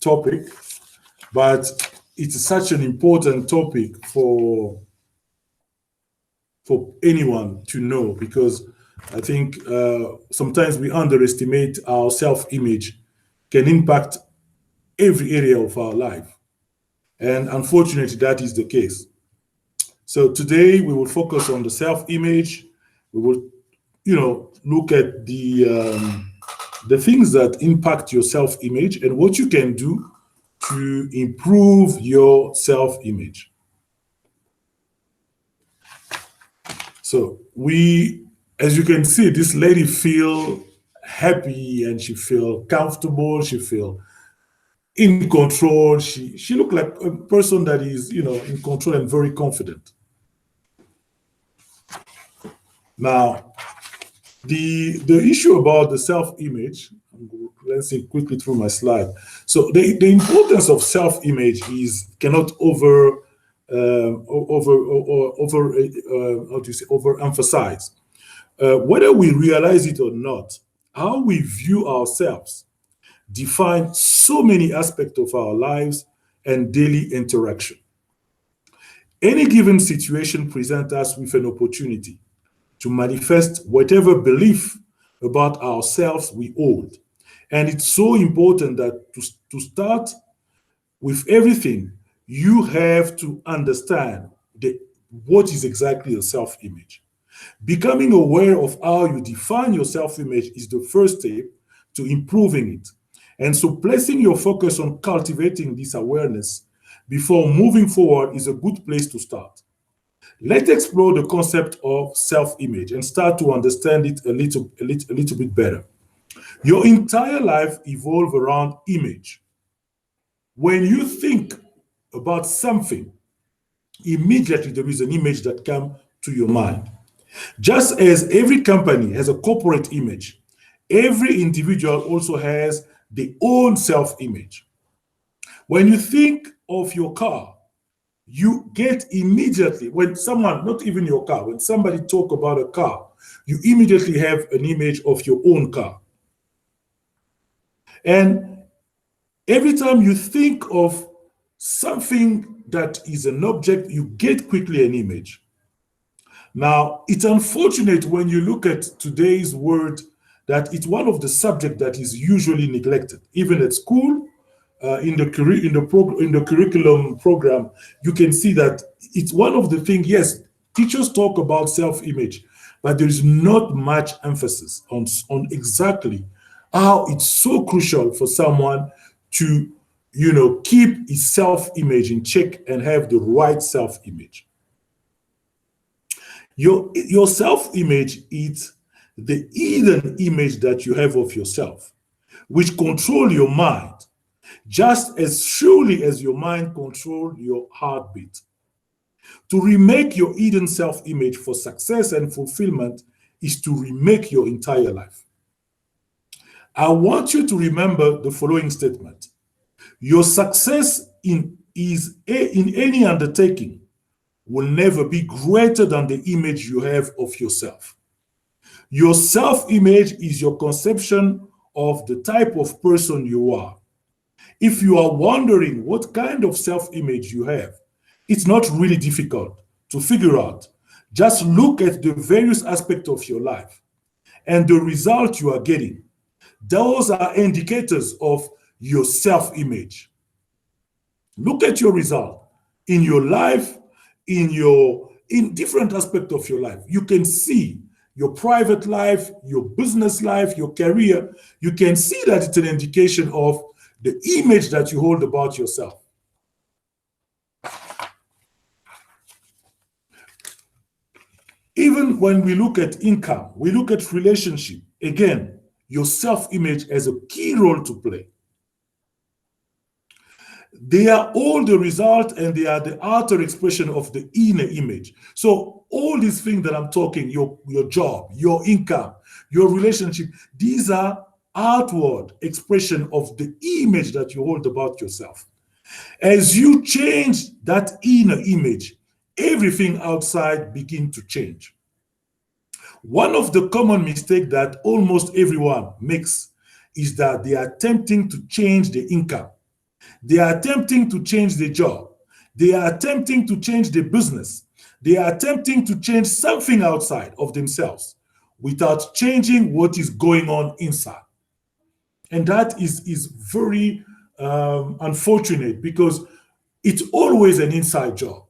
topic, but it's such an important topic for anyone to know, because I think sometimes we underestimate our self-image can impact every area of our life. And unfortunately, that is the case. So today we will focus on the self-image. We will, look at the things that impact your self-image and what you can do to improve your self-image. So as you can see, this lady feel happy and she feel comfortable. She feel in control. She looked like a person that is, in control and very confident. Now, the issue about the self-image, let's see quickly through my slide. So the importance of self-image cannot overemphasize. Whether we realize it or not, how we view ourselves define so many aspects of our lives and daily interaction. Any given situation presents us with an opportunity to manifest whatever belief about ourselves we hold. And it's so important that to start with everything, you have to understand what is exactly your self-image. Becoming aware of how you define your self-image is the first step to improving it. And so placing your focus on cultivating this awareness before moving forward is a good place to start. Let's explore the concept of self-image and start to understand it a little bit better. Your entire life evolves around image. When you think about something, immediately there is an image that comes to your mind. Just as every company has a corporate image, every individual also has their own self-image. When you think of your car, you get immediately, when someone, not even your car, when somebody talk about a car, you immediately have an image of your own car. And every time you think of something that is an object, you get quickly an image. Now, it's unfortunate when you look at today's world that it's one of the subjects that is usually neglected, even at school. In the curriculum program, you can see that it's one of the things. Yes, teachers talk about self-image, but there is not much emphasis on exactly how it's so crucial for someone to, keep his self-image in check and have the right self-image. Your self-image is the hidden image that you have of yourself, which control your mind, just as surely as your mind controls your heartbeat. To remake your hidden self-image for success and fulfillment is to remake your entire life. I want you to remember the following statement. Your success in any undertaking will never be greater than the image you have of yourself. Your self-image is your conception of the type of person you are. If you are wondering what kind of self-image you have, it's not really difficult to figure out. Just look at the various aspects of your life and the result you are getting. Those are indicators of your self-image. Look at your result in your life, in different aspects of your life. You can see your private life, your business life, your career. You can see that it's an indication of the image that you hold about yourself. Even when we look at income, we look at relationship, again, your self-image has a key role to play. They are all the result and they are the outer expression of the inner image. So all these things that I'm talking, your job, your income, your relationship, these are outward expression of the image that you hold about yourself. As you change that inner image, everything outside begins to change. One of the common mistakes that almost everyone makes is that they are attempting to change the income They are attempting to change their job. They are attempting to change their business. They are attempting to change something outside of themselves without changing what is going on inside. And that is very unfortunate because it's always an inside job.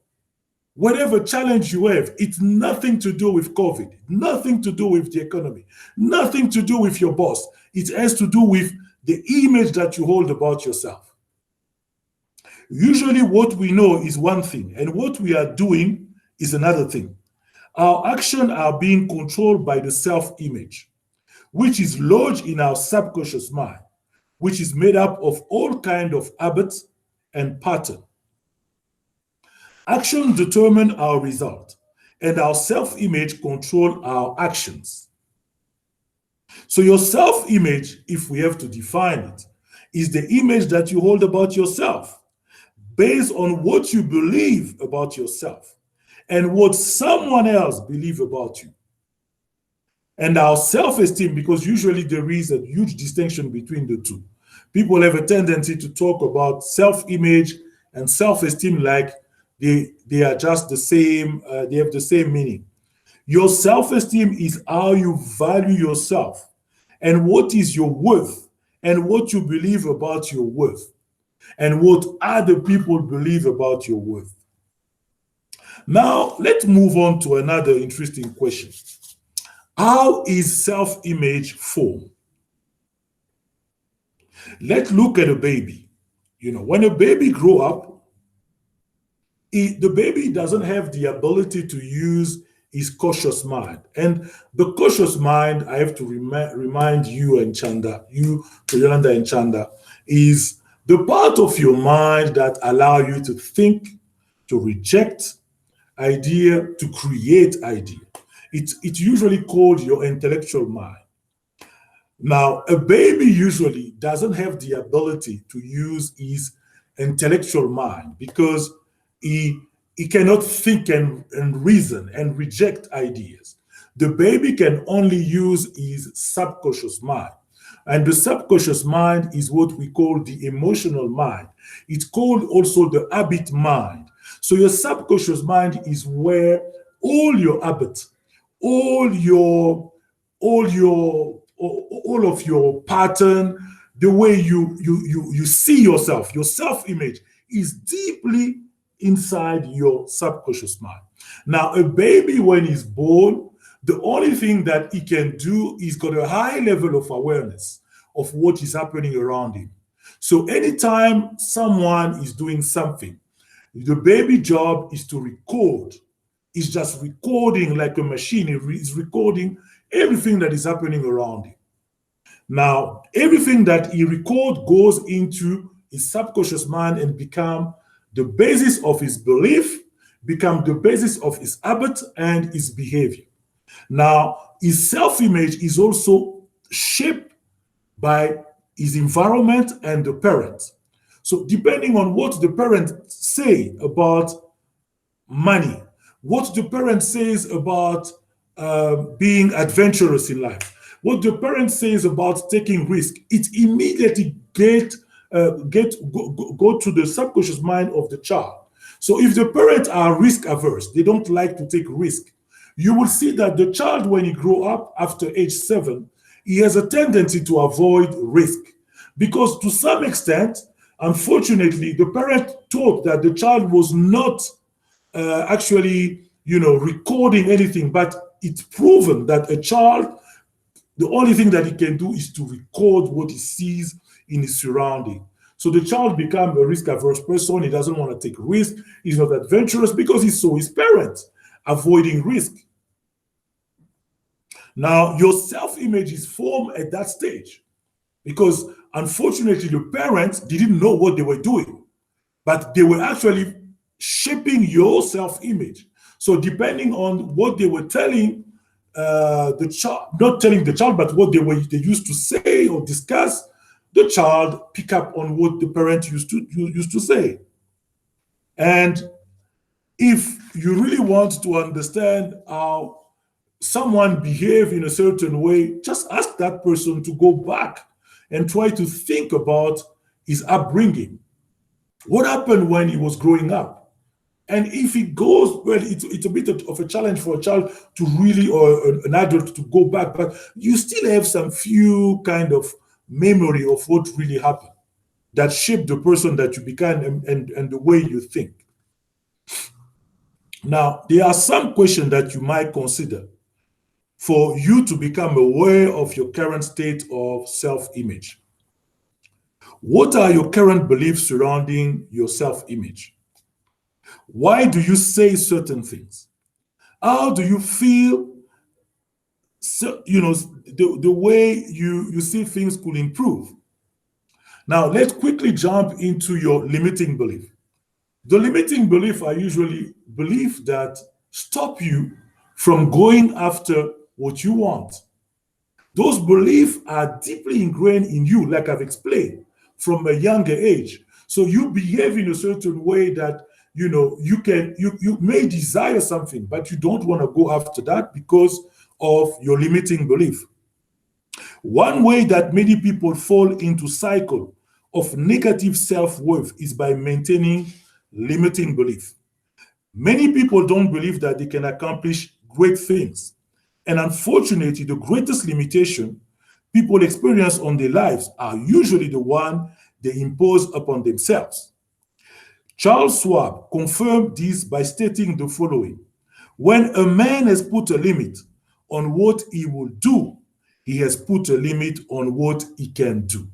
Whatever challenge you have, it's nothing to do with COVID, nothing to do with the economy, nothing to do with your boss. It has to do with the image that you hold about yourself. Usually, what we know is one thing, and what we are doing is another thing. Our actions are being controlled by the self image, which is lodged in our subconscious mind, which is made up of all kinds of habits and patterns. Actions determine our result, and our self-image control our actions. So your self-image, if we have to define it, is the image that you hold about yourself based on what you believe about yourself and what someone else believes about you. And our self-esteem, because usually there is a huge distinction between the two. People have a tendency to talk about self-image and self-esteem like they are just the same, they have the same meaning. Your self-esteem is how you value yourself and what is your worth and what you believe about your worth and what other people believe about your worth. Now, let's move on to another interesting question. How is self-image formed? Let's look at a baby. When a baby grows up, the baby doesn't have the ability to use his conscious mind. And the conscious mind, I have to remind you and Chanda, you, Yolanda and Chanda, is the part of your mind that allow you to think, to reject idea, to create idea. It's usually called your intellectual mind. Now, a baby usually doesn't have the ability to use his intellectual mind because he cannot think and reason and reject ideas. The baby can only use his subconscious mind. And the subconscious mind is what we call the emotional mind. It's called also the habit mind. So your subconscious mind is where all your habits, all your all of your pattern, the way you see yourself, your self-image is deeply inside your subconscious mind. Now, a baby, when he's born, the only thing that he can do is got a high level of awareness of what is happening around him. So anytime someone is doing something, the baby job is to record. It's just recording like a machine. It's recording everything that is happening around him. Now, everything that he records goes into his subconscious mind and become the basis of his belief, become the basis of his habit and his behavior. Now, his self-image is also shaped by his environment and the parents. So depending on what the parents say about money, what the parent says about being adventurous in life, what the parent says about taking risk, it immediately go to the subconscious mind of the child. So if the parents are risk averse, they don't like to take risk, you will see that the child, when he grow up after age 7, he has a tendency to avoid risk because to some extent, unfortunately, the parent thought that the child was not actually, recording anything, but it's proven that a child, the only thing that he can do is to record what he sees in his surrounding. So the child becomes a risk-averse person. He doesn't want to take risk. He's not adventurous because he saw his parents avoiding risk. Now, your self-image is formed at that stage because, unfortunately, the parents didn't know what they were doing, but they were actually shaping your self-image. So depending on what they were telling the child, not telling the child, but what they used to say or discuss, the child pick up on what the parent used to say. And if you really want to understand how someone behave in a certain way, just ask that person to go back and try to think about his upbringing. What happened when he was growing up? And if it goes well, it's a bit of a challenge for a child to really, or an adult to go back, but you still have some few kind of memory of what really happened that shaped the person that you became, and the way you think. Now, there are some questions that you might consider for you to become aware of your current state of self image. What are your current beliefs surrounding your self image? Why do you say certain things? How do you feel? So, the way you see things could improve. Now, let's quickly jump into your limiting belief. The limiting belief are usually beliefs that stop you from going after what you want. Those beliefs are deeply ingrained in you, like I've explained, from a younger age. So you behave in a certain way that you may desire something, but you don't want to go after that because of your limiting belief. One way that many people fall into cycle of negative self-worth is by maintaining limiting belief. Many people don't believe that they can accomplish great things. And unfortunately, the greatest limitation people experience on their lives are usually the one they impose upon themselves. Charles Schwab confirmed this by stating the following: when a man has put a limit on what he will do, he has put a limit on what he can do.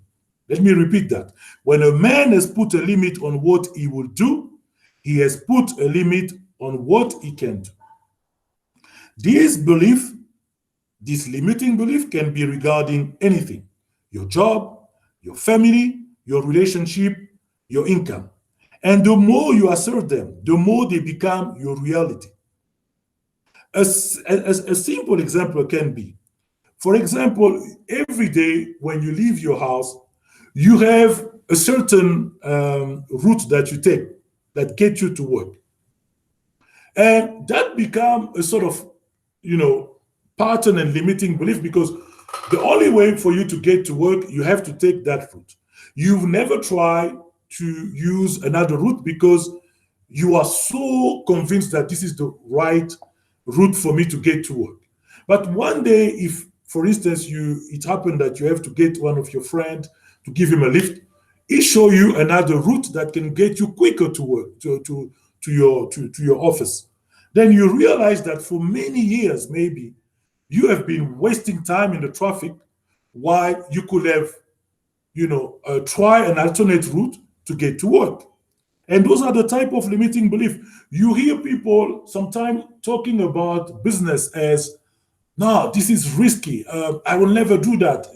Let me repeat that. When a man has put a limit on what he will do, he has put a limit on what he can do. This belief, this limiting belief, can be regarding anything: your job, your family, your relationship, your income. And the more you assert them, the more they become your reality. A simple example can be, for example, every day when you leave your house, you have a certain route that you take that gets you to work. And that become a sort of, you know, pattern and limiting belief, because the only way for you to get to work, you have to take that route. You've never tried to use another route because you are so convinced that this is the right route for me to get to work. But one day, if, for instance, it happened that you have to get one of your friends to give him a lift, he show you another route that can get you quicker to work, to your office. Then you realize that for many years, maybe you have been wasting time in the traffic, while you could have, try an alternate route to get to work. And those are the type of limiting belief. You hear people sometimes talking about business as, no, this is risky. I will never do that.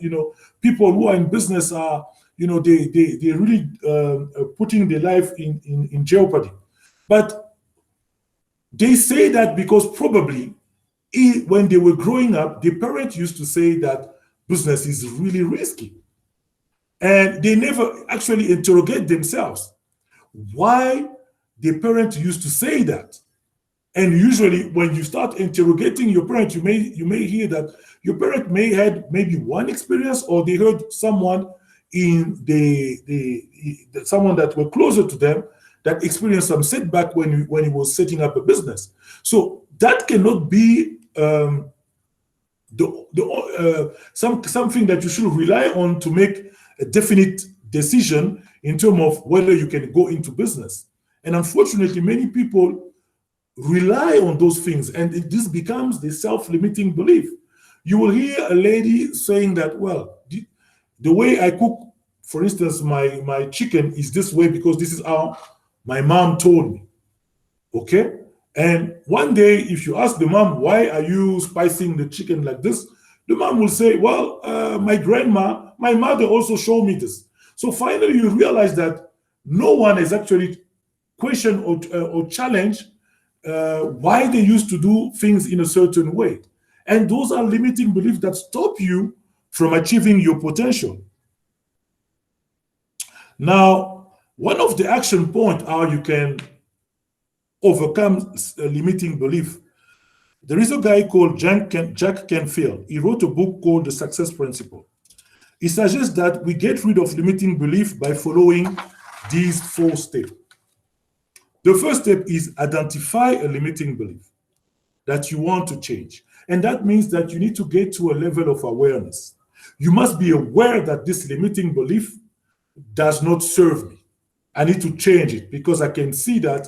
People who are in business are, they really putting their life in jeopardy. But they say that because probably when they were growing up, the parents used to say that business is really risky. And they never actually interrogate themselves why the parent used to say that. And usually when you start interrogating your parent, you may hear that your parent may had maybe one experience, or they heard someone in someone that were closer to them that experienced some setback when he was setting up a business. So that cannot be something that you should rely on to make a definite decision in terms of whether you can go into business. And unfortunately, many people rely on those things, and this becomes the self-limiting belief. You will hear a lady saying that, well, the way I cook, for instance, my chicken is this way because this is how my mom told me. Okay? And one day, if you ask the mom, why are you spicing the chicken like this? The mom will say, well, my mother also showed me this. So finally, you realize that no one has actually questioned or challenged why they used to do things in a certain way. And those are limiting beliefs that stop you from achieving your potential. Now, one of the action points how you can overcome a limiting belief. There is a guy called Jack Canfield. He wrote a book called The Success Principle. He suggests that we get rid of limiting belief by following these 4 steps. The first step is identify a limiting belief that you want to change. And that means that you need to get to a level of awareness. You must be aware that this limiting belief does not serve me. I need to change it because I can see that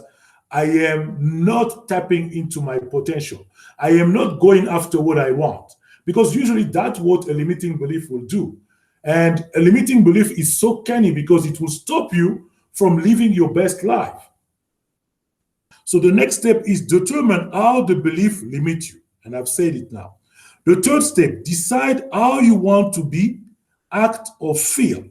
I am not tapping into my potential. I am not going after what I want because usually that's what a limiting belief will do. And a limiting belief is so canny because it will stop you from living your best life. So the next step is determine how the belief limits you. And I've said it now. The third step, decide how you want to be, act, or feel.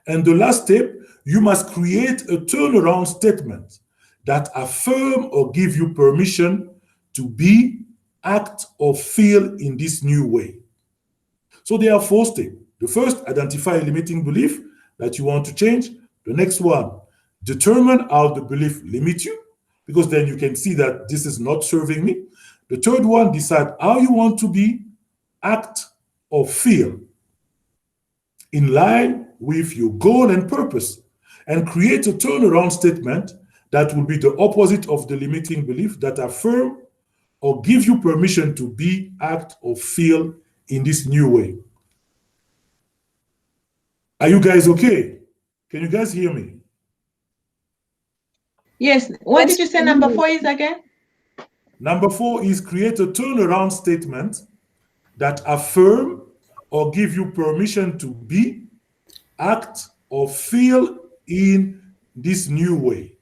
And the last step, you must create a turnaround statement that affirm or give you permission to be, act, or feel in this new way. So there are 4 steps. The first, identify a limiting belief that you want to change. The next one, determine how the belief limits you, because then you can see that this is not serving me. The third one, decide how you want to be, act, or feel in line with your goal and purpose, and create a turnaround statement that will be the opposite of the limiting belief that affirm or give you permission to be, act, or feel in this new way. Are you guys okay? Can you guys hear me? Yes. What did you say number 4 is again? Number 4 is create a turnaround statement that affirm or give you permission to be, act, or feel in this new way.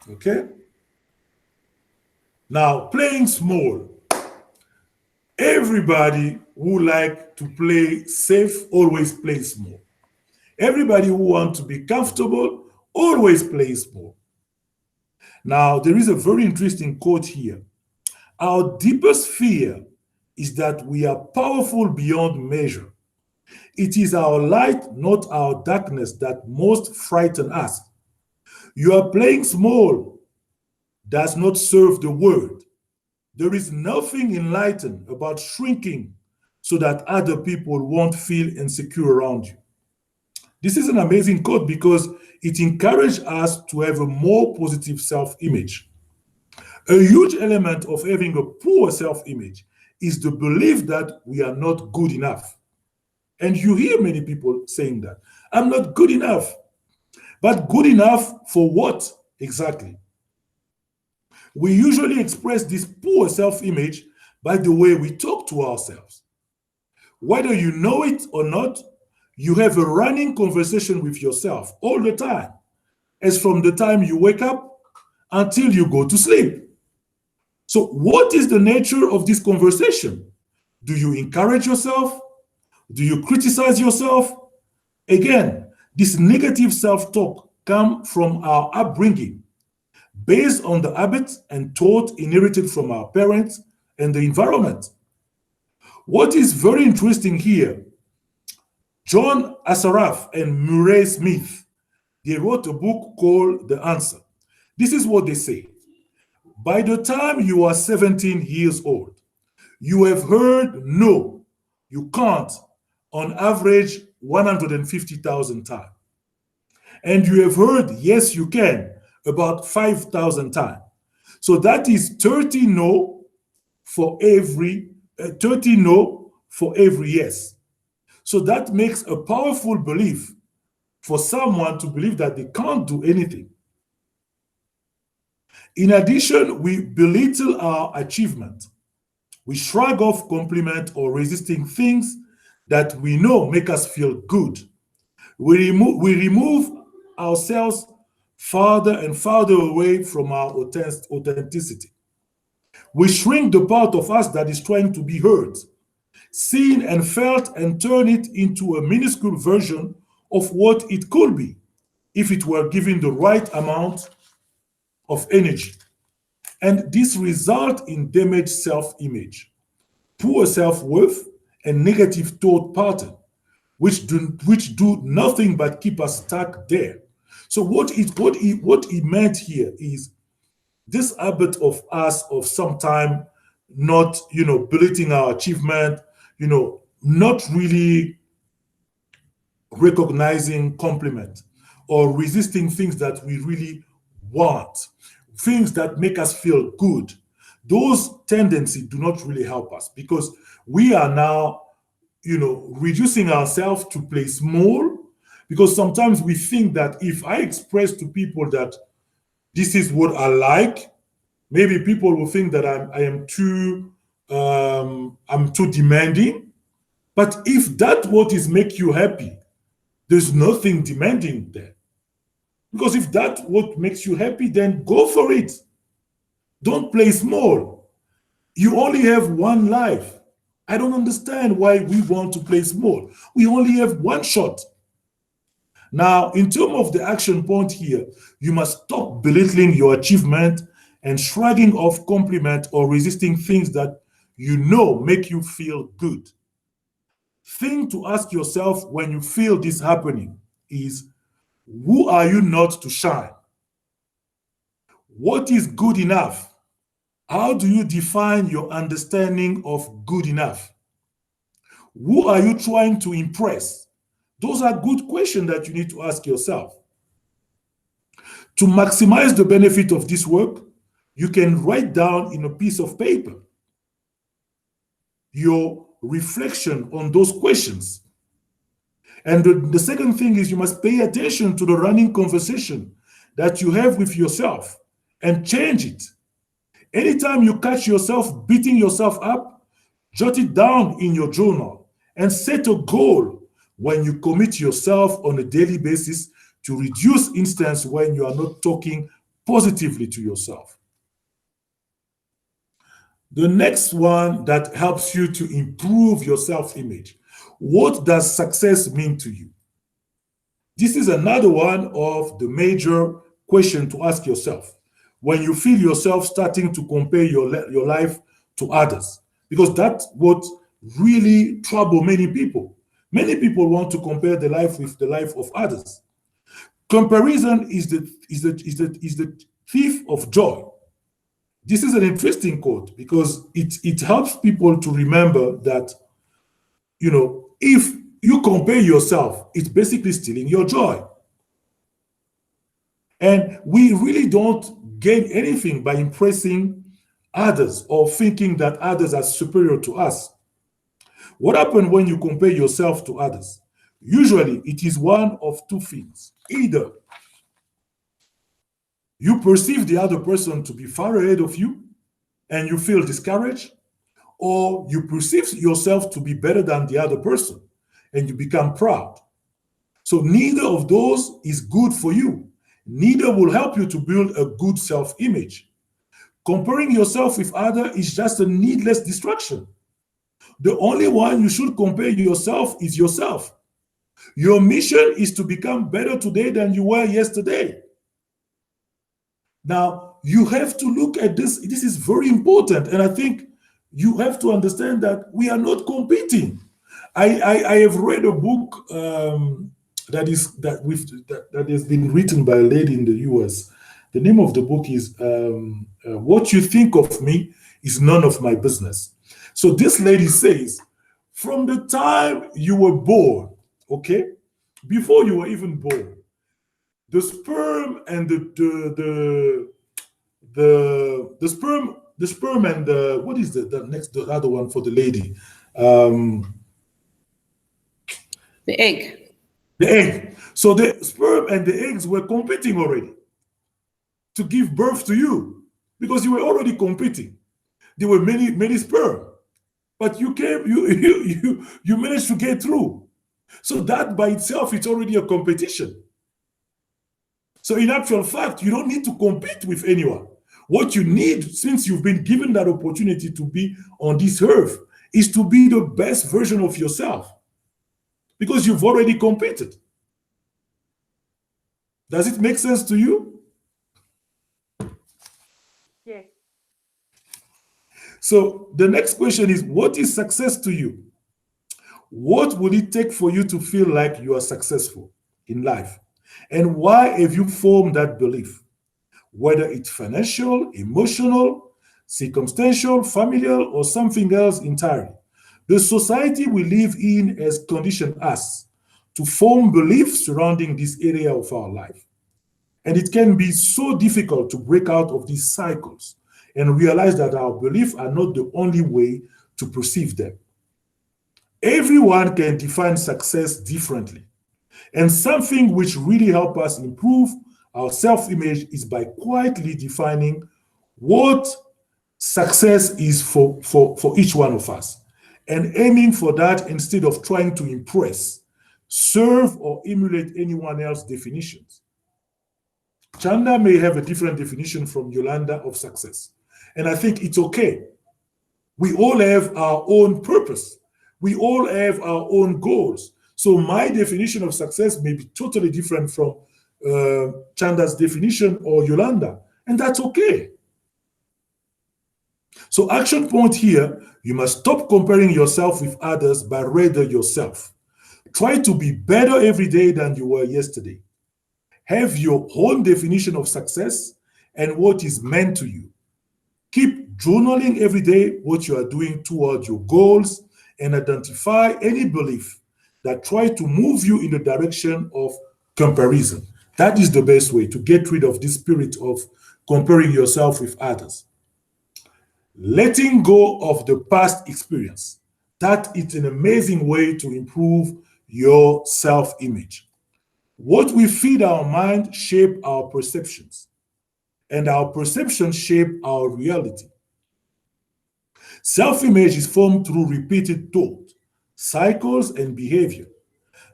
Okay? Now, playing small. Everybody who like to play safe always plays small. Everybody who wants to be comfortable always plays small. Now, there is a very interesting quote here. Our deepest fear is that we are powerful beyond measure. It is our light, not our darkness, that most frighten us. You are playing small does not serve the word. There is nothing enlightened about shrinking so that other people won't feel insecure around you. This is an amazing quote because it encourages us to have a more positive self-image. A huge element of having a poor self-image is the belief that we are not good enough. And you hear many people saying that. I'm not good enough. But good enough for what exactly? We usually express this poor self-image by the way we talk to ourselves. Whether you know it or not, you have a running conversation with yourself all the time, as from the time you wake up until you go to sleep. So, what is the nature of this conversation? Do you encourage yourself? Do you criticize yourself? Again, this negative self-talk comes from our upbringing, based on the habits and thought inherited from our parents and the environment. What is very interesting here, John Assaraf and Murray Smith, they wrote a book called The Answer. This is what they say. By the time you are 17 years old, you have heard no, you can't, on average 150,000 times. And you have heard yes, you can, about 5,000 times. So that is 30 no for every 30 no for every yes. So that makes a powerful belief for someone to believe that they can't do anything. In addition, we belittle our achievement. We shrug off compliment or resisting things that we know make us feel good. We remove ourselves farther and farther away from our authenticity. We shrink the part of us that is trying to be heard, seen and felt, and turn it into a minuscule version of what it could be if it were given the right amount of energy. And this results in damaged self-image, poor self-worth, and negative thought pattern, which do nothing but keep us stuck there. So what he meant here is this habit of us of sometime not, belittling our achievement, not really recognizing compliment or resisting things that we really want, things that make us feel good. Those tendencies do not really help us because we are now, reducing ourselves to play small, because sometimes we think that if I express to people that this is what I like, maybe people will think that I'm too demanding. But if that what is make you happy, there's nothing demanding there. Because if that what makes you happy, then go for it. Don't play small. You only have one life. I don't understand why we want to play small. We only have one shot. Now, in terms of the action point here, you must stop belittling your achievement and shrugging off compliment or resisting things that you know make you feel good. Thing to ask yourself when you feel this happening is, who are you not to shine? What is good enough? How do you define your understanding of good enough? Who are you trying to impress? Those are good questions that you need to ask yourself. To maximize the benefit of this work, you can write down in a piece of paper your reflection on those questions. And the second thing is you must pay attention to the running conversation that you have with yourself and change it. Anytime you catch yourself beating yourself up, jot it down in your journal and set a goal when you commit yourself on a daily basis to reduce instances when you are not talking positively to yourself. The next one that helps you to improve your self-image. What does success mean to you? This is another one of the major questions to ask yourself when you feel yourself starting to compare your life to others, because that's what really trouble many people. Many people want to compare their life with the life of others. Comparison is the thief of joy. This is an interesting quote because it helps people to remember that, if you compare yourself, it's basically stealing your joy. And we really don't gain anything by impressing others or thinking that others are superior to us. What happens when you compare yourself to others? Usually, it is one of two things. Either you perceive the other person to be far ahead of you and you feel discouraged, or you perceive yourself to be better than the other person and you become proud. So neither of those is good for you. Neither will help you to build a good self-image. Comparing yourself with others is just a needless distraction. The only one you should compare yourself is yourself. Your mission is to become better today than you were yesterday. Now, you have to look at this. This is very important. And I think you have to understand that we are not competing. I have read a book that has been written by a lady in the US. The name of the book is What You Think of Me Is None of My Business. So this lady says, from the time you were born, okay, before you were even born, the sperm and the sperm and the, what is the other one for the lady? The egg. The egg. So the sperm and the eggs were competing already to give birth to you because you were already competing. There were many sperm, but you managed to get through. So that by itself, it's already a competition. So in actual fact, you don't need to compete with anyone. What you need, since you've been given that opportunity to be on this earth, is to be the best version of yourself because you've already competed. Does it make sense to you? Yes. So the next question is, what is success to you? What would it take for you to feel like you are successful in life? And why have you formed that belief? Whether it's financial, emotional, circumstantial, familial, or something else entirely. The society we live in has conditioned us to form beliefs surrounding this area of our life. And it can be so difficult to break out of these cycles and realize that our beliefs are not the only way to perceive them. Everyone can define success differently. And something which really helps us improve our self-image is by quietly defining what success is for each one of us and aiming for that instead of trying to impress, serve, or emulate anyone else's definitions. Chanda may have a different definition from Yolanda of success. And I think it's okay. We all have our own purpose. We all have our own goals. So my definition of success may be totally different from Chanda's definition or Yolanda, and that's okay. So action point here, you must stop comparing yourself with others, but rather yourself. Try to be better every day than you were yesterday. Have your own definition of success and what is meant to you. Keep journaling every day what you are doing toward your goals and identify any belief that try to move you in the direction of comparison. That is the best way to get rid of this spirit of comparing yourself with others. Letting go of the past experience. That is an amazing way to improve your self-image. What we feed our mind shape our perceptions, and our perceptions shape our reality. Self-image is formed through repeated thought, cycles, and behavior.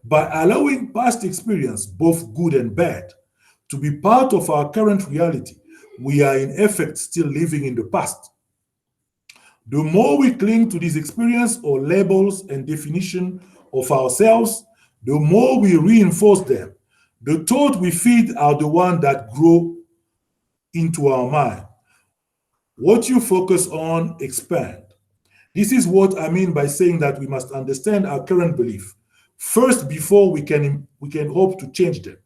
By allowing past experience, both good and bad, to be part of our current reality, we are in effect still living in the past. The more we cling to this experience or labels and definition of ourselves, the more we reinforce them. The thought we feed are the ones that grow into our mind. What you focus on expand. This is what I mean by saying that we must understand our current belief first before we can hope to change them.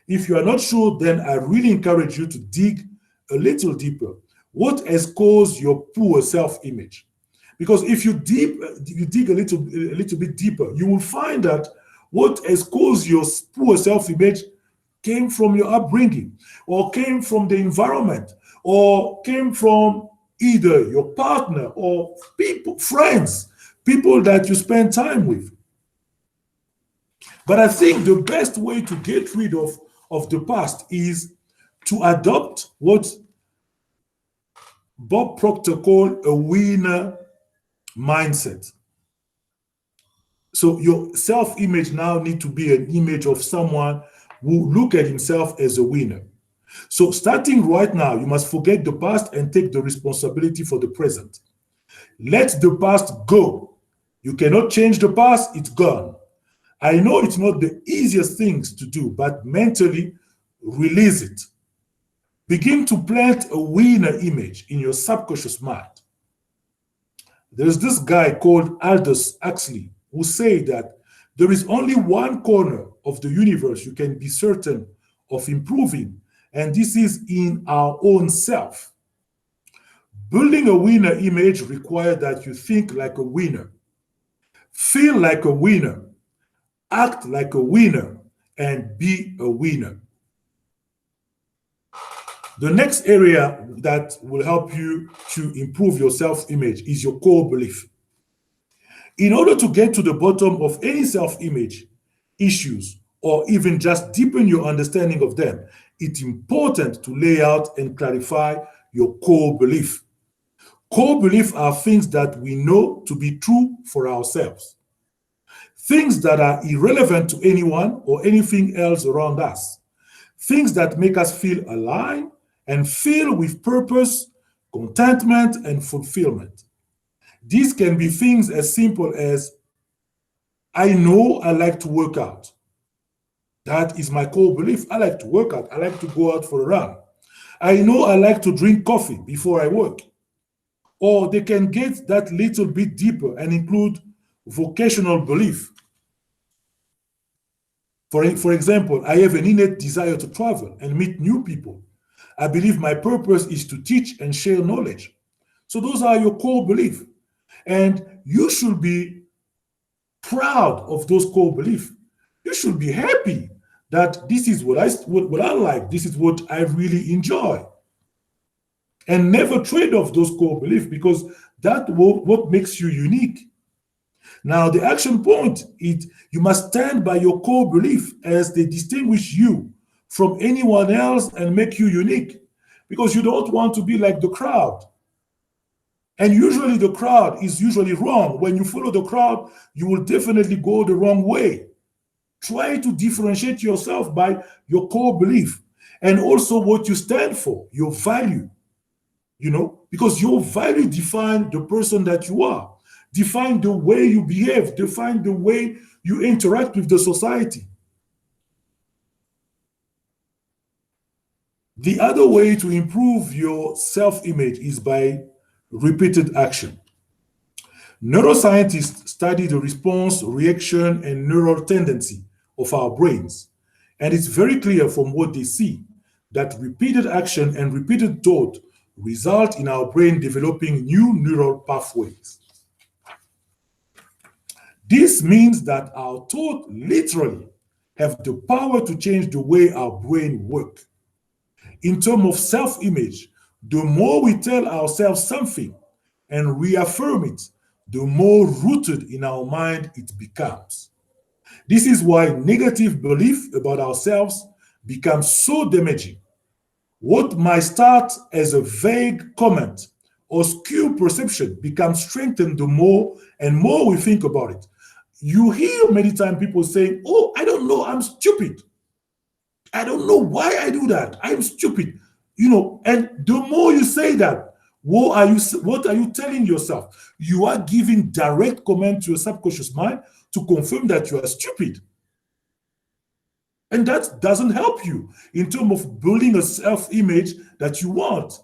If you are not sure, then I really encourage you to dig a little deeper. What has caused your poor self-image? Because if you dig a little bit deeper, you will find that what has caused your poor self-image came from your upbringing, or came from the environment, or came from either your partner or people, friends, people that you spend time with. But I think the best way to get rid of the past is to adopt what Bob Proctor called a winner mindset. So your self-image now need to be an image of someone who look at himself as a winner. So starting right now, you must forget the past and take the responsibility for the present. Let the past go. You cannot change the past, it's gone. I know it's not the easiest things to do, but mentally release it. Begin to plant a winner image in your subconscious mind. There's this guy called Aldous Huxley who said that there is only one corner of the universe you can be certain of improving, and this is in our own self. Building a winner image requires that you think like a winner, feel like a winner, act like a winner, and be a winner. The next area that will help you to improve your self-image is your core belief. In order to get to the bottom of any self-image issues, or even just deepen your understanding of them, it's important to lay out and clarify your core belief. Core beliefs are things that we know to be true for ourselves, things that are irrelevant to anyone or anything else around us, things that make us feel aligned and filled with purpose, contentment, and fulfillment. These can be things as simple as, I know I like to work out. That is my core belief. I like to work out. I like to go out for a run. I know I like to drink coffee before I work. Or they can get that little bit deeper and include vocational belief. For example, I have an innate desire to travel and meet new people. I believe my purpose is to teach and share knowledge. So those are your core beliefs. And you should be proud of those core beliefs, You should be happy that this is what I like, this is what I really enjoy. And never trade off those core beliefs, because that what makes you unique. Now, the action point is you must stand by your core belief as they distinguish you from anyone else and make you unique, because you don't want to be like the crowd. And usually the crowd is usually wrong. When you follow the crowd, you will definitely go the wrong way. Try to differentiate yourself by your core belief and also what you stand for, your value, because your value define the person that you are, define the way you behave, define the way you interact with the society. The other way to improve your self-image is by repeated action. Neuroscientists study the response, reaction, and neural tendency of our brains. And it's very clear from what they see that repeated action and repeated thought result in our brain developing new neural pathways. This means that our thoughts literally have the power to change the way our brain works. In terms of self-image, the more we tell ourselves something and reaffirm it, the more rooted in our mind it becomes. This is why negative belief about ourselves becomes so damaging. What might start as a vague comment or skewed perception becomes strengthened the more and more we think about it. You hear many times people saying, "Oh, I don't know, I'm stupid. I don't know why I do that. I'm stupid." And the more you say that, what are you telling yourself? You are giving direct command to your subconscious mind to confirm that you are stupid. And that doesn't help you in terms of building a self-image that you want.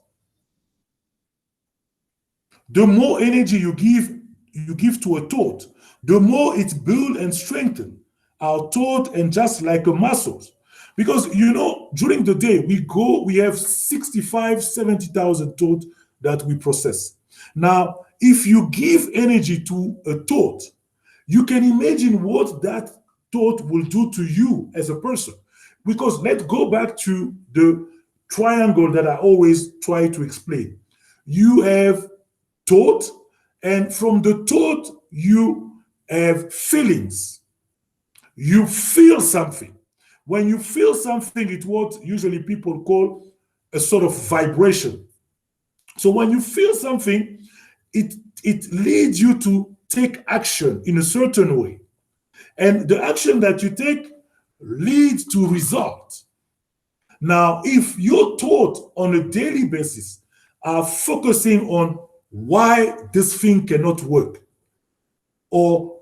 The more energy you give to a thought, the more it builds and strengthens our thought, and just like a muscles. Because during the day we have 65, 70,000 thoughts that we process. Now, if you give energy to a thought, you can imagine what that thought will do to you as a person. Because let's go back to the triangle that I always try to explain. You have thought, and from the thought, you have feelings. You feel something. When you feel something, it's what usually people call a sort of vibration. So when you feel something, it leads you to take action in a certain way. And the action that you take leads to results. Now, if your thought on a daily basis are focusing on why this thing cannot work, or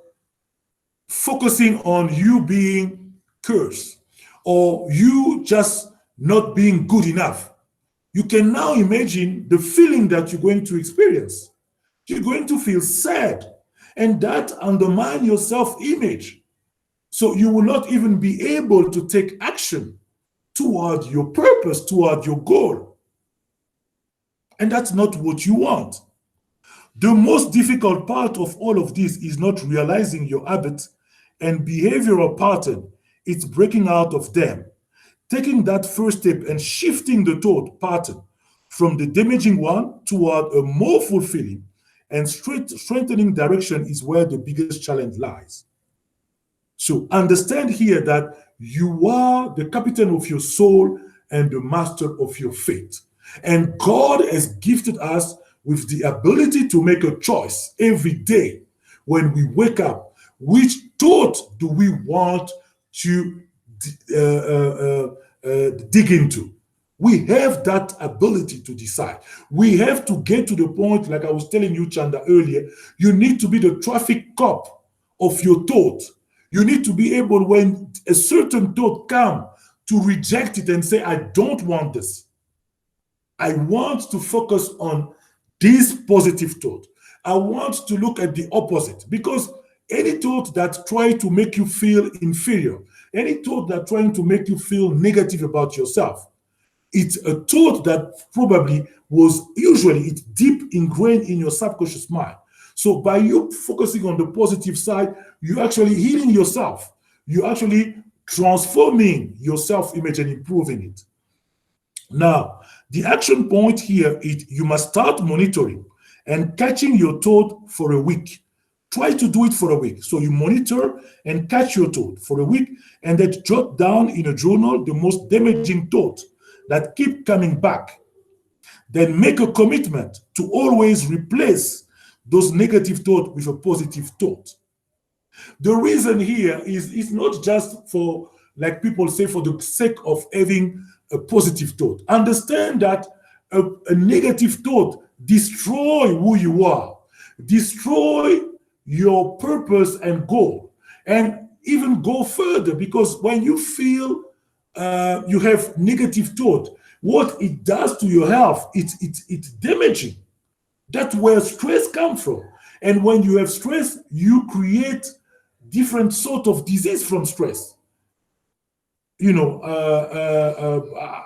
focusing on you being cursed, or you just not being good enough, you can now imagine the feeling that you're going to experience. You're going to feel sad, and that undermines your self-image. So you will not even be able to take action toward your purpose, toward your goal. And that's not what you want. The most difficult part of all of this is not realizing your habits and behavioral pattern. It's breaking out of them. Taking that first step and shifting the thought pattern from the damaging one toward a more fulfilling and strengthening direction is where the biggest challenge lies. So understand here that you are the captain of your soul and the master of your fate. And God has gifted us with the ability to make a choice every day when we wake up. Which thought do we want to dig into? We have that ability to decide. We have to get to the point, like I was telling you, Chanda, earlier, you need to be the traffic cop of your thought. You need to be able, when a certain thought comes, to reject it and say, I don't want this. I want to focus on this positive thought. I want to look at the opposite, because any thought that tries to make you feel inferior, any thought that trying to make you feel negative about yourself, it's a thought that probably was usually it's deep ingrained in your subconscious mind. So by you focusing on the positive side, you're actually healing yourself. you're actually transforming your self-image and improving it. Now, the action point here is you must start monitoring and catching your thought for a week. Try to do it for a week. So you monitor and catch your thought for a week, and then jot down in a journal the most damaging thoughts that keep coming back. Then make a commitment to always replace those negative thoughts with a positive thought. The reason here is it's not just for, like people say, for the sake of having a positive thought. Understand that a negative thought destroy who you are, destroy your purpose and goal, and even go further, because when you feel you have negative thought, what it does to your health, it's damaging. That's where stress comes from. And when you have stress, you create different sort of disease from stress.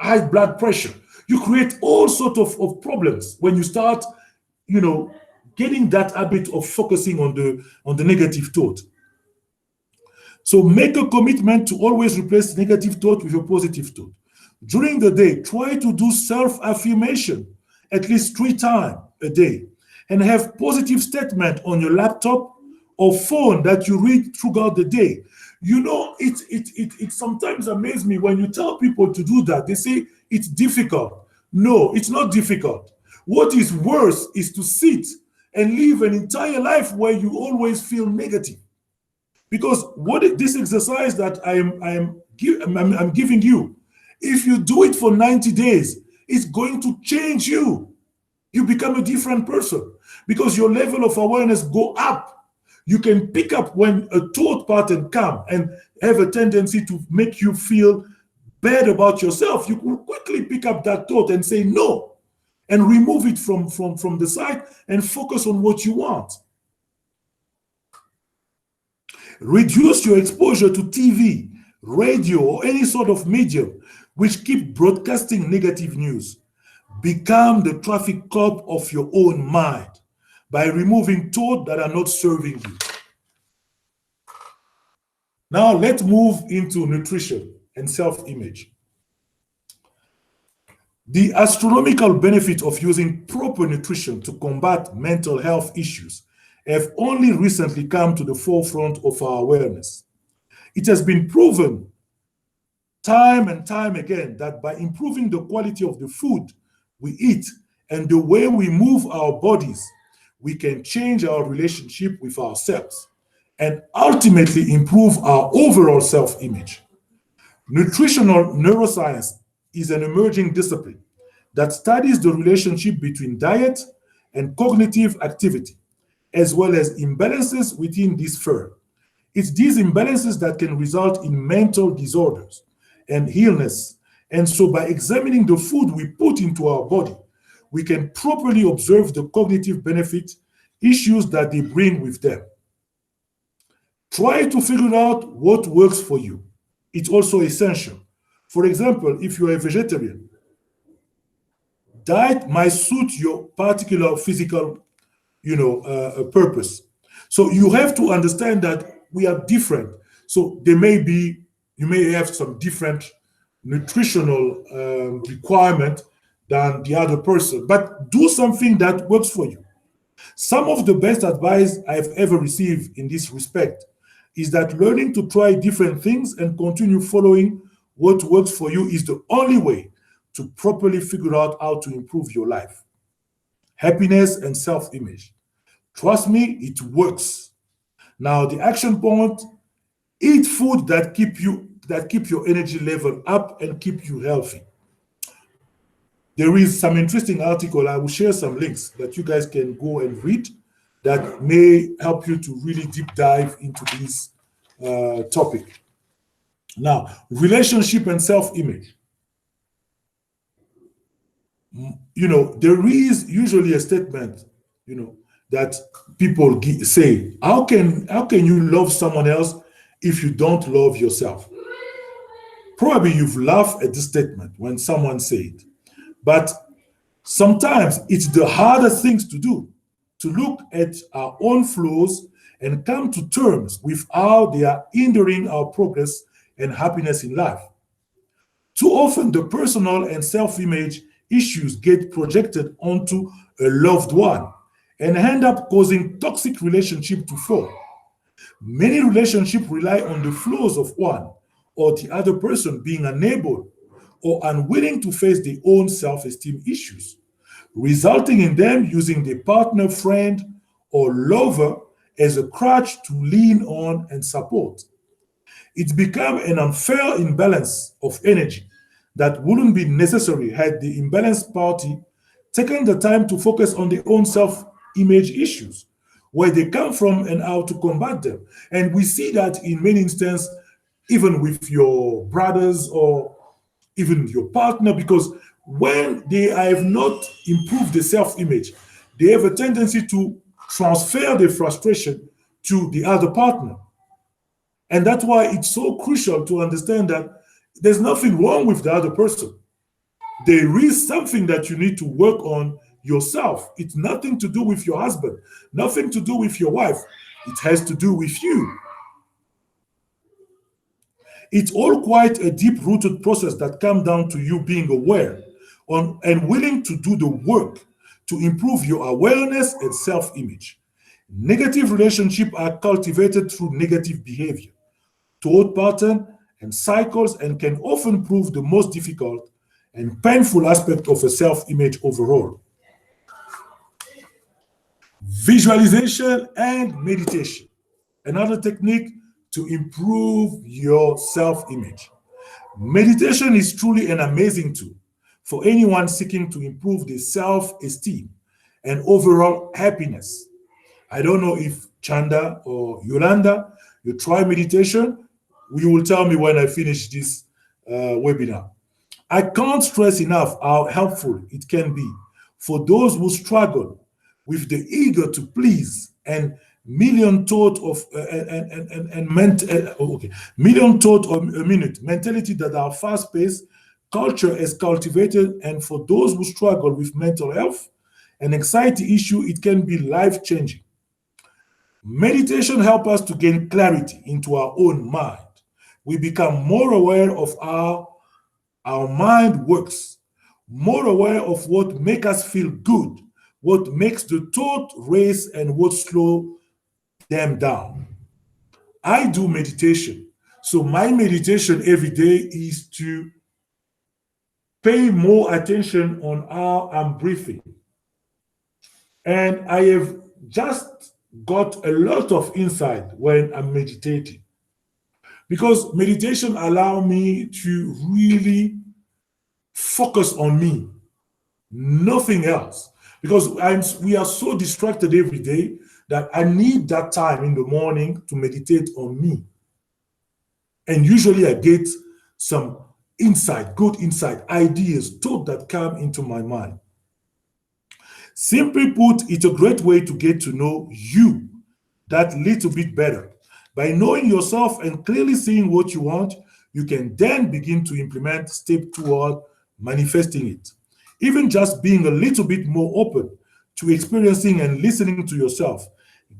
High blood pressure. You create all sort of problems when you start, you know, getting that habit of focusing on the negative thought. So make a commitment to always replace negative thought with a positive thought. During the day, try to do self-affirmation at least 3 times a day, and have positive statement on your laptop or phone that you read throughout the day. You know, it sometimes amazes me when you tell people to do that. They say it's difficult. No, it's not difficult. What is worse is to sit and live an entire life where you always feel negative. Because this exercise that I'm giving you, if you do it for 90 days, it's going to change you. You become a different person because your level of awareness go up. You can pick up when a thought pattern come and have a tendency to make you feel bad about yourself. You will quickly pick up that thought and say no, and remove it from the side and focus on what you want. Reduce your exposure to TV, radio, or any sort of medium which keep broadcasting negative news. Become the traffic cop of your own mind by removing thoughts that are not serving you. Now let's move into nutrition and self-image. The astronomical benefit of using proper nutrition to combat mental health issues have only recently come to the forefront of our awareness. It has been proven time and time again that by improving the quality of the food we eat and the way we move our bodies, we can change our relationship with ourselves and ultimately improve our overall self-image. Nutritional neuroscience is an emerging discipline that studies the relationship between diet and cognitive activity, as well as imbalances within this sphere. It's these imbalances that can result in mental disorders and illness. And so by examining the food we put into our body, we can properly observe the cognitive benefit issues that they bring with them. Try to figure out what works for you. It's also essential. For example, if you're a vegetarian, diet might suit your particular physical, purpose. So you have to understand that we are different. So you may have some different nutritional requirement than the other person, but do something that works for you. Some of the best advice I've ever received in this respect is that learning to try different things and continue following what works for you is the only way to properly figure out how to improve your life. Happiness and self-image. Trust me, it works. Now, the action point: eat food that keep your energy level up and keep you healthy. There is some interesting article. I will share some links that you guys can go and read that may help you to really deep dive into this topic. Now, relationship and self-image. There is usually a statement, that people say, how can you love someone else if you don't love yourself? Probably you've laughed at this statement when someone said it. But sometimes it's the hardest things to do, to look at our own flaws and come to terms with how they are hindering our progress and happiness in life. Too often, the personal and self image issues get projected onto a loved one and end up causing toxic relationship to fall. Many relationships rely on the flaws of one or the other person being unable or unwilling to face their own self esteem issues, resulting in them using their partner, friend, or lover as a crutch to lean on and support. It's become an unfair imbalance of energy that wouldn't be necessary had the imbalanced party taken the time to focus on their own self image issues, where they come from and how to combat them. And we see that in many instances, even with your brothers or even your partner, because when they have not improved the self image, they have a tendency to transfer the frustration to the other partner. And that's why it's so crucial to understand that there's nothing wrong with the other person. There is something that you need to work on yourself. It's nothing to do with your husband, nothing to do with your wife. It has to do with you. It's all quite a deep rooted process that comes down to you being aware on, and willing to do the work to improve your awareness and self image. Negative relationships are cultivated through negative behavior, thought pattern, and cycles, and can often prove the most difficult and painful aspect of a self image overall. Visualization and meditation, another technique to improve your self image. Meditation is truly an amazing tool for anyone seeking to improve their self esteem and overall happiness. I don't know if Chanda or Yolanda, you try meditation. You will tell me when I finish this webinar. I can't stress enough how helpful it can be for those who struggle with the eager to please and million thought of and okay, million thought of a minute mentality that our fast-paced culture has cultivated, and for those who struggle with mental health and anxiety issue, it can be life-changing. Meditation helps us to gain clarity into our own mind. We become more aware of how our mind works, more aware of what makes us feel good, what makes the thought race, and what slow them down. I do meditation. So my meditation every day is to pay more attention on how I'm breathing. And I have just got a lot of insight when I'm meditating because meditation allow me to really focus on me, nothing else. Because we are so distracted every day that I need that time in the morning to meditate on me. And usually I get some insight, good insight, ideas, thoughts that come into my mind. Simply put, it's a great way to get to know you that little bit better. By knowing yourself and clearly seeing what you want, you can then begin to implement step toward manifesting it. Even just being a little bit more open to experiencing and listening to yourself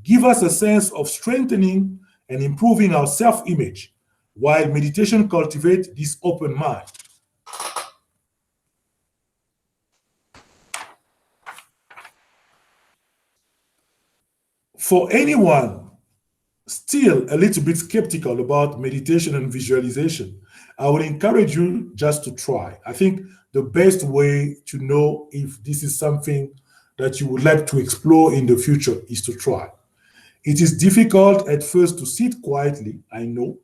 give us a sense of strengthening and improving our self-image while meditation cultivates this open mind. For anyone still a little bit skeptical about meditation and visualization, I would encourage you just to try. I think the best way to know if this is something that you would like to explore in the future is to try. It is difficult at first to sit quietly, I know.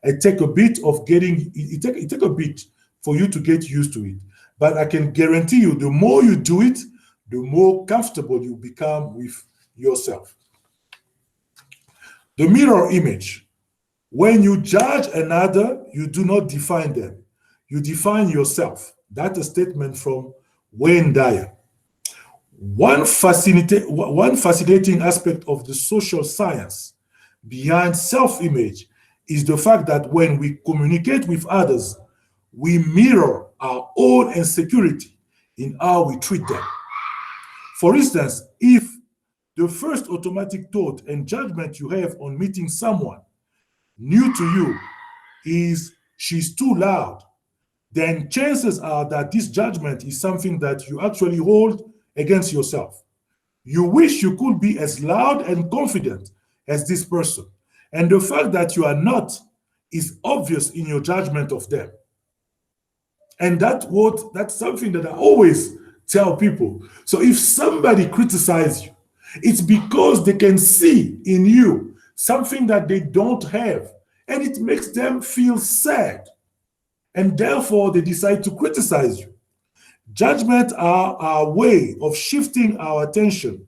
It take a bit of getting it take a bit for you to get used to it. But I can guarantee you the more you do it, the more comfortable you become with yourself. The mirror image. When you judge another, you do not define them. You define yourself. That's a statement from Wayne Dyer. One fascinating aspect of the social science behind self image is the fact that when we communicate with others, we mirror our own insecurity in how we treat them. For instance, if The first automatic thought and judgment you have on meeting someone new to you is she's too loud, then chances are that this judgment is something that you actually hold against yourself. You wish you could be as loud and confident as this person. And the fact that you are not is obvious in your judgment of them. And that's something that I always tell people. So if somebody criticizes you, it's because they can see in you something that they don't have. And it makes them feel sad. And therefore they decide to criticize you. Judgment are our way of shifting our attention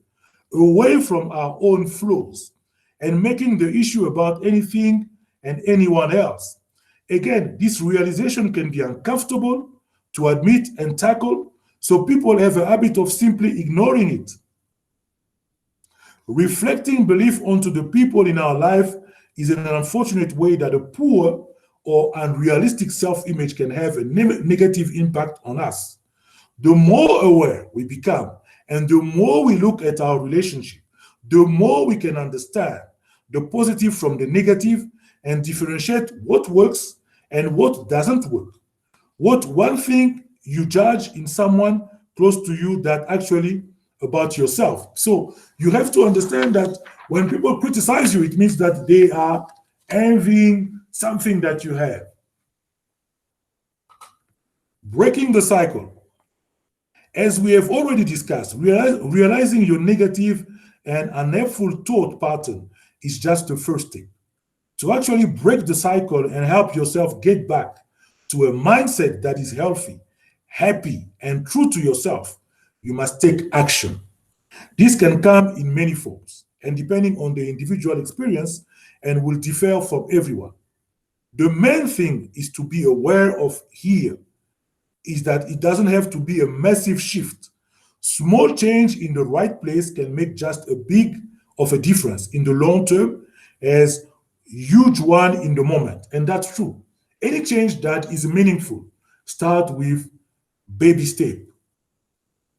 away from our own flaws and making the issue about anything and anyone else. Again, this realization can be uncomfortable to admit and tackle, so people have a habit of simply ignoring it. Reflecting belief onto the people in our life is an unfortunate way that a poor or unrealistic self image can have a negative impact on us. The more aware we become and the more we look at our relationship, the more we can understand the positive from the negative and differentiate what works and what doesn't work. What one thing you judge in someone close to you that actually about yourself. So you have to understand that when people criticize you, it means that they are envying something that you have. Breaking the cycle. As we have already discussed, realizing your negative and unhelpful thought pattern is just the first step. To actually break the cycle and help yourself get back to a mindset that is healthy, happy, and true to yourself, you must take action. This can come in many forms and depending on the individual experience and will differ from everyone. The main thing is to be aware of here is that it doesn't have to be a massive shift. Small change in the right place can make just a big of a difference in the long term as huge one in the moment. And that's true. Any change that is meaningful start with baby step.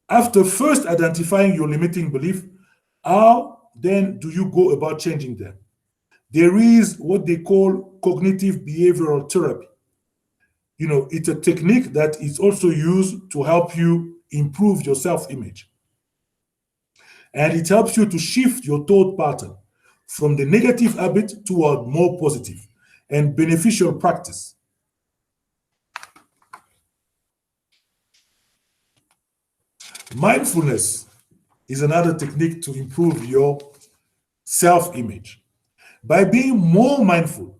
After first identifying your limiting belief, how then do you go about changing them? There is what they call cognitive behavioral therapy. It's a technique that is also used to help you improve your self-image. And it helps you to shift your thought pattern from the negative habit toward more positive and beneficial practice. Mindfulness is another technique to improve your self-image. By being more mindful,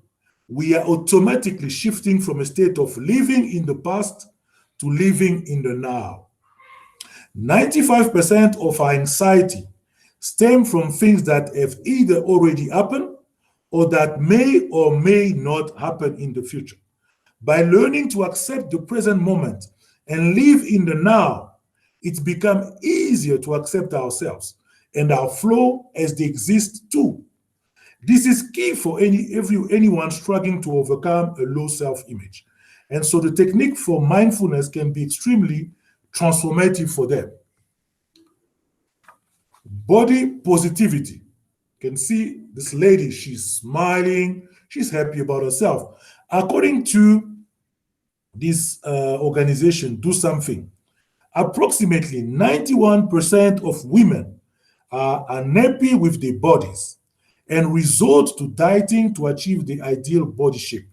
we are automatically shifting from a state of living in the past to living in the now. 95% of our anxiety stem from things that have either already happened or that may or may not happen in the future. By learning to accept the present moment and live in the now, it's become easier to accept ourselves and our flow as they exist too. This is key for anyone struggling to overcome a low self-image. And so the technique for mindfulness can be extremely transformative for them. Body positivity. You can see this lady, she's smiling, she's happy about herself. According to this organization, Do Something, approximately 91% of women are unhappy with their bodies and resort to dieting to achieve the ideal body shape.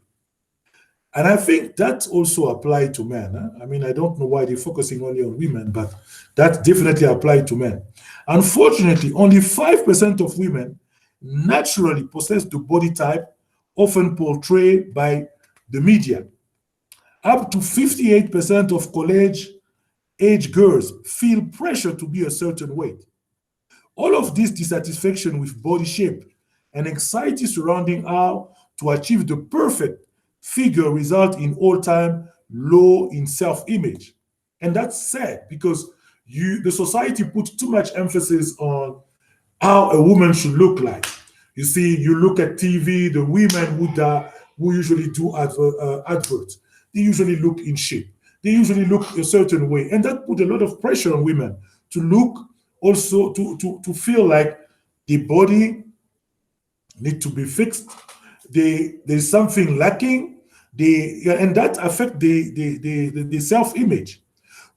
And I think that also applies to men. I mean, I don't know why they're focusing only on women, but that definitely applies to men. Unfortunately, only 5% of women naturally possess the body type often portrayed by the media. Up to 58% of college age girls feel pressure to be a certain weight. All of this dissatisfaction with body shape and anxiety surrounding how to achieve the perfect figure result in all-time low in self-image. And that's sad because the society puts too much emphasis on how a woman should look like. You see, you look at TV, the women who usually do adverts, they usually look in shape. They usually look a certain way. And that put a lot of pressure on women to look also, to feel like The body need to be fixed. There's something lacking. And that affect the self-image.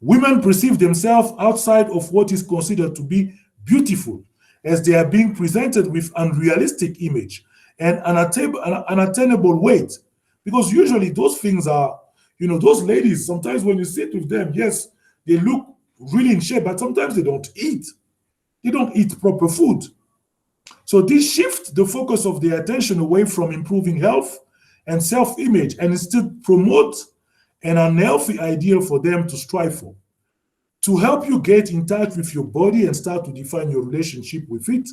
Women perceive themselves outside of what is considered to be beautiful, as they are being presented with unrealistic image and unattainable weight. Because usually those things are, those ladies, sometimes when you sit with them, yes, they look really in shape, but sometimes they don't eat. They don't eat proper food. So this shifts the focus of their attention away from improving health and self-image and instead promote an unhealthy ideal for them to strive for. To help you get in touch with your body and start to define your relationship with it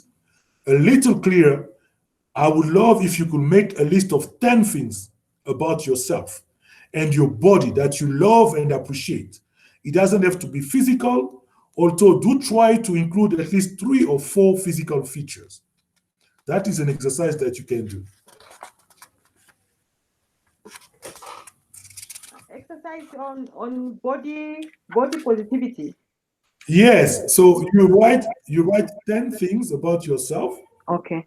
a little clearer, I would love if you could make a list of 10 things about yourself and your body that you love and appreciate. It doesn't have to be physical, although do try to include at least 3 or 4 physical features. That is an exercise that you can do. Exercise on body positivity. Yes, so you write 10 things about yourself Okay.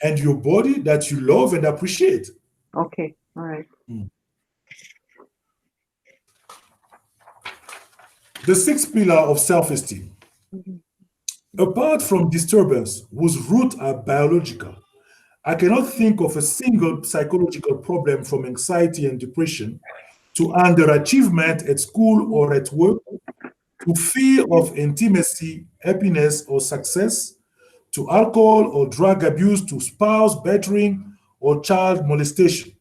and your body that you love and appreciate. Okay. All right. The sixth pillar of self-esteem. Apart from disturbance whose roots are biological, I cannot think of a single psychological problem from anxiety and depression to underachievement at school or at work, to fear of intimacy, happiness, or success, to alcohol or drug abuse, to spouse battering or child molestation.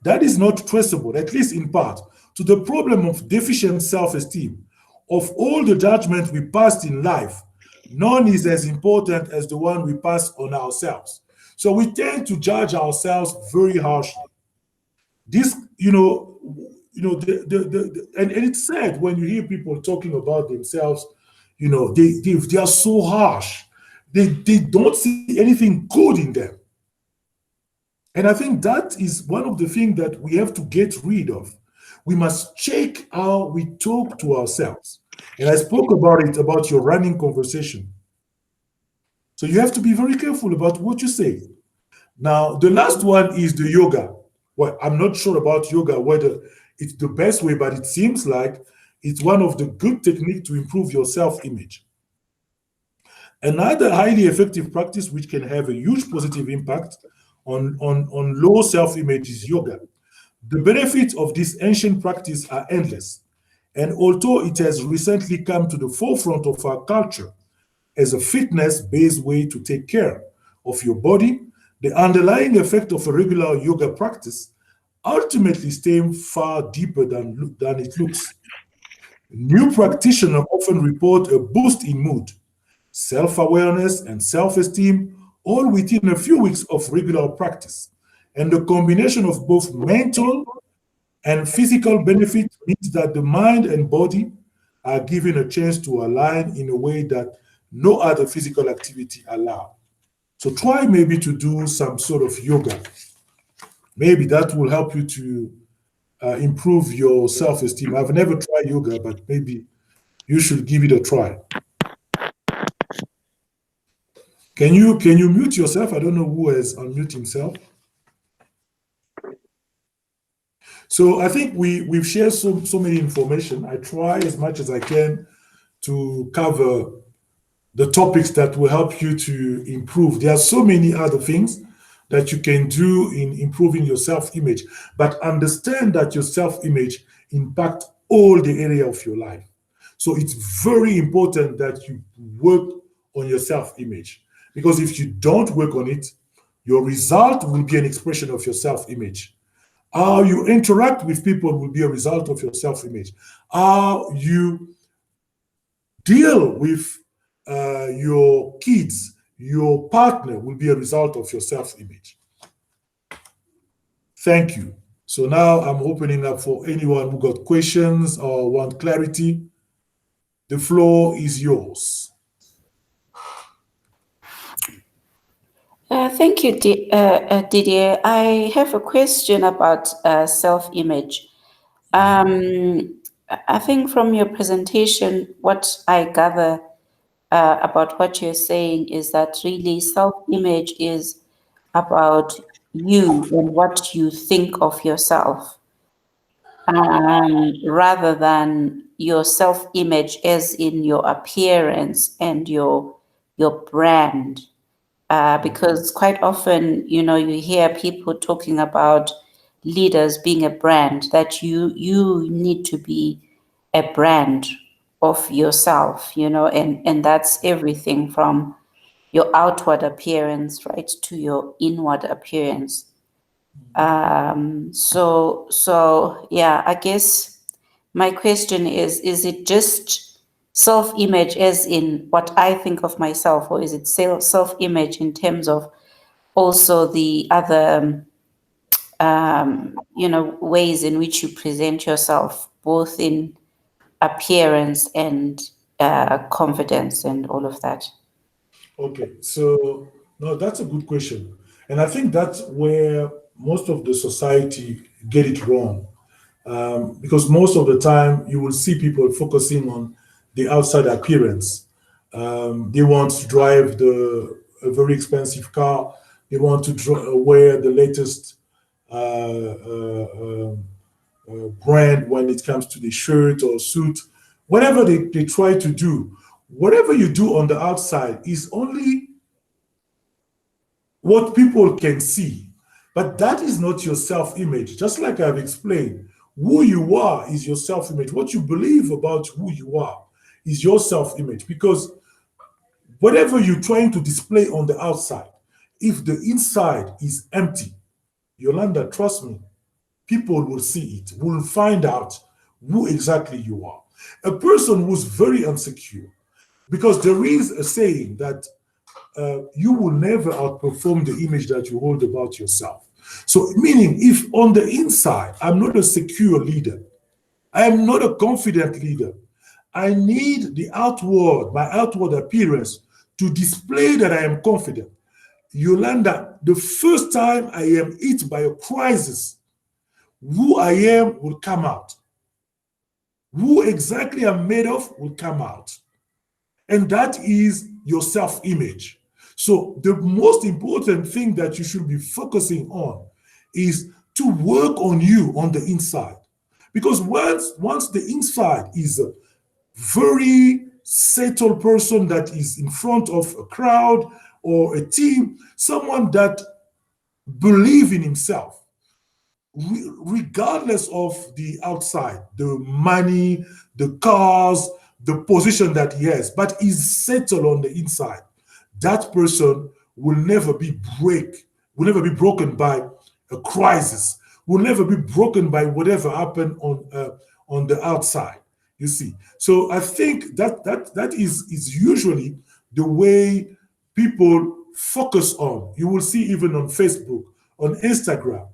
That is not traceable, at least in part, to the problem of deficient self esteem. Of all the judgments we passed in life, none is as important as the one we pass on ourselves. So we tend to judge ourselves very harshly. This, and it's sad when you hear people talking about themselves, they are so harsh. They don't see anything good in them. And I think that is one of the things that we have to get rid of. We must check how we talk to ourselves. And I spoke about it about your running conversation. So you have to be very careful about what you say. Now, the last one is the yoga. Well, I'm not sure about yoga, whether it's the best way, but it seems like it's one of the good techniques to improve your self-image. Another highly effective practice which can have a huge positive impact on low self-image is yoga. The benefits of this ancient practice are endless. And although it has recently come to the forefront of our culture as a fitness-based way to take care of your body, the underlying effect of a regular yoga practice ultimately stems far deeper than it looks. New practitioners often report a boost in mood, self-awareness, and self-esteem, all within a few weeks of regular practice. And the combination of both mental and physical benefit means that the mind and body are given a chance to align in a way that no other physical activity allow. So try maybe to do some sort of yoga. Maybe that will help you to improve your self-esteem. I've never tried yoga, but maybe you should give it a try. Can you mute yourself? I don't know who has unmute himself. So I think we've shared so many information. I try as much as I can to cover the topics that will help you to improve. There are so many other things that you can do in improving your self-image, but understand that your self-image impacts all the area of your life. So it's very important that you work on your self-image, because if you don't work on it, your result will be an expression of your self-image. How you interact with people will be a result of your self-image. How you deal with your kids, your partner will be a result of your self-image. Thank you. So now I'm opening up for anyone who got questions or want clarity. The floor is yours. Thank you, Didier. I have a question about self-image. I think from your presentation, what I gather about what you're saying is that really self-image is about you and what you think of yourself, rather than your self-image as in your appearance and your brand. Because quite often, you know, you hear people talking about leaders being a brand, that you need to be a brand of yourself, you know, and that's everything from your outward appearance, right, to your inward appearance. So yeah, I guess my question is it just self-image as in what I think of myself, or is it self-image in terms of also the other, you know, ways in which you present yourself, both in appearance and confidence and all of that? Okay, so no, that's a good question. And I think that's where most of the society get it wrong. Because most of the time you will see people focusing on the outside appearance. They want to drive a very expensive car. They want to wear the latest brand when it comes to the shirt or suit. Whatever they try to do, whatever you do on the outside is only what people can see. But that is not your self image. Just like I've explained, who you are is your self image. What you believe about who you are is your self image. Because whatever you're trying to display on the outside, if the inside is empty, Yolanda, trust me, people will see it, will find out who exactly you are. A person who's very insecure, because there is a saying that you will never outperform the image that you hold about yourself. So, meaning, if on the inside, I'm not a secure leader, I am not a confident leader, I need the outward, my outward appearance to display that I am confident. Yolanda, the first time I am hit by a crisis, who I am will come out. Who exactly I'm made of will come out. And that is your self image. So, the most important thing that you should be focusing on is to work on you on the inside. Because once the inside is a very settled person that is in front of a crowd or a team, someone that believes in himself, regardless of the outside, the money, the cars, the position that he has, but is settled on the inside, that person will never be broken by a crisis, will never be broken by whatever happened on the outside. You see, so I think that is usually the way people focus on. You will see even on Facebook, on Instagram.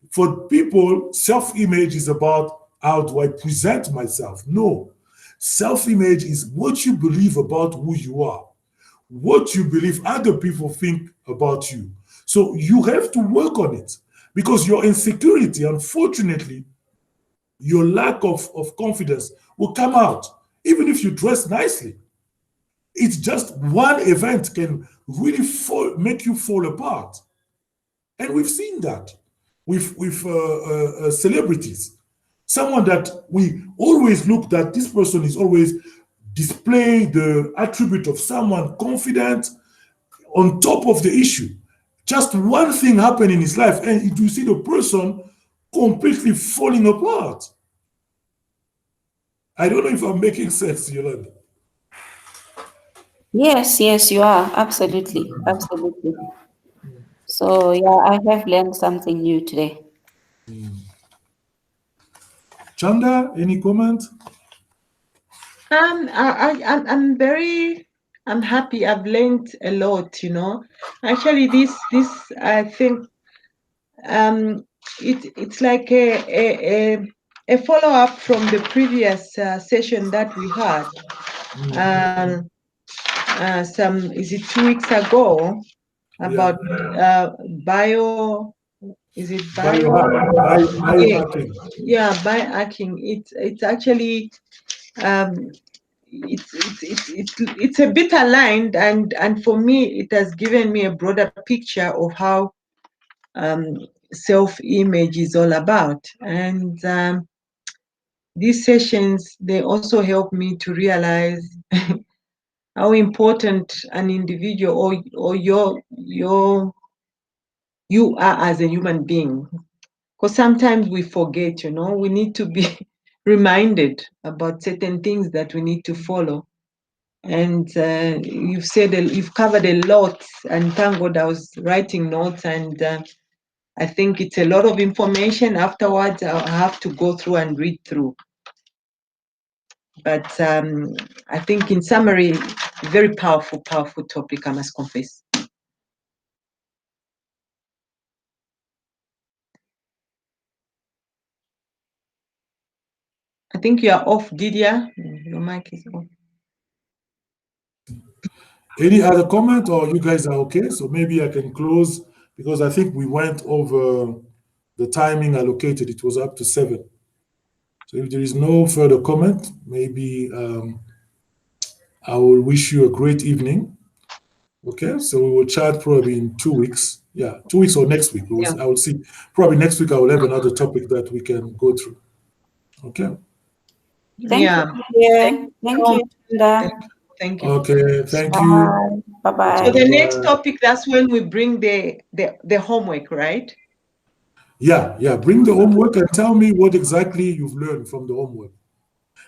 For people, self image is about how do I present myself? No. Self image is what you believe about who you are, what you believe other people think about you. So you have to work on it because your insecurity, unfortunately, your lack of confidence will come out, even if you dress nicely. It's just one event can really make you fall apart. And we've seen that with celebrities. Someone that we always look that this person is always display the attribute of someone confident on top of the issue. Just one thing happened in his life, and you see the person completely falling apart. I don't know if I'm making sense, Yolanda. Yes, yes, you are. Absolutely. Absolutely. So, yeah, I have learned something new today. Chanda, any comment? I'm happy. I've learned a lot, you know. Actually, this I think it's like a follow up from the previous session that we had. Is it 2 weeks ago about bio? Is it bio? Biohacking. Yeah, biohacking. It's actually it's a bit aligned, and for me it has given me a broader picture of how self-image is all about. And these sessions, they also help me to realize how important an individual or you are as a human being. Because sometimes we forget, we need to be reminded about certain things that we need to follow. And you've covered a lot, and thank God I was writing notes, and I think it's a lot of information. Afterwards, I'll have to go through and read through. But I think in summary, very powerful topic, I must confess. I think you are off, Didier. Your mic is on. Any other comment, or you guys are okay? So maybe I can close, because I think we went over the timing allocated. It was up to 7. So if there is no further comment, maybe I will wish you a great evening. Okay, so we will chat probably in 2 weeks. Yeah, 2 weeks or next week. I will see. Probably next week I will have another topic that we can go through. Okay. Thank you, dear. Thank you, Linda. Thank you. Okay, thank you. Bye-bye. So the next topic, that's when we bring the homework, right? Yeah. Bring the homework and tell me what exactly you've learned from the homework.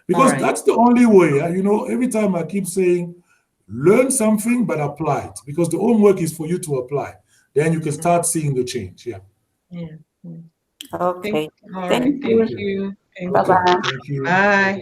Because that's the only way. Every time I keep saying, learn something, but apply it. Because the homework is for you to apply. Then you can start seeing the change. Yeah. Okay. All right. Thank you. Bye-bye. Thank you. Bye.